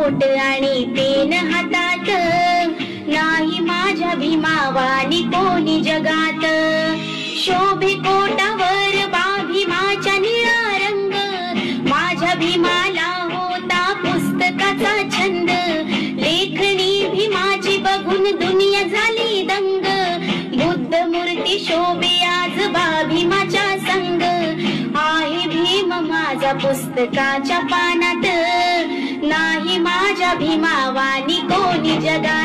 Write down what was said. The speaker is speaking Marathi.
बोट आणि पेन हातात, नाही माझ्या भीमावानी कोणी जगात. शोभे कोटावर भीमाच्या निळा रंग, माझ्या भीमाला होता पुस्तकाचा छंद. लेखणी भीमाची बघून दुनिया झाली दंग, बुद्ध मूर्ती शोभे आज भीमाच्या संग. आहे भीम माझा पुस्तकाच्या पानात, नाही माझ्या भीमावानी कोणी जगात.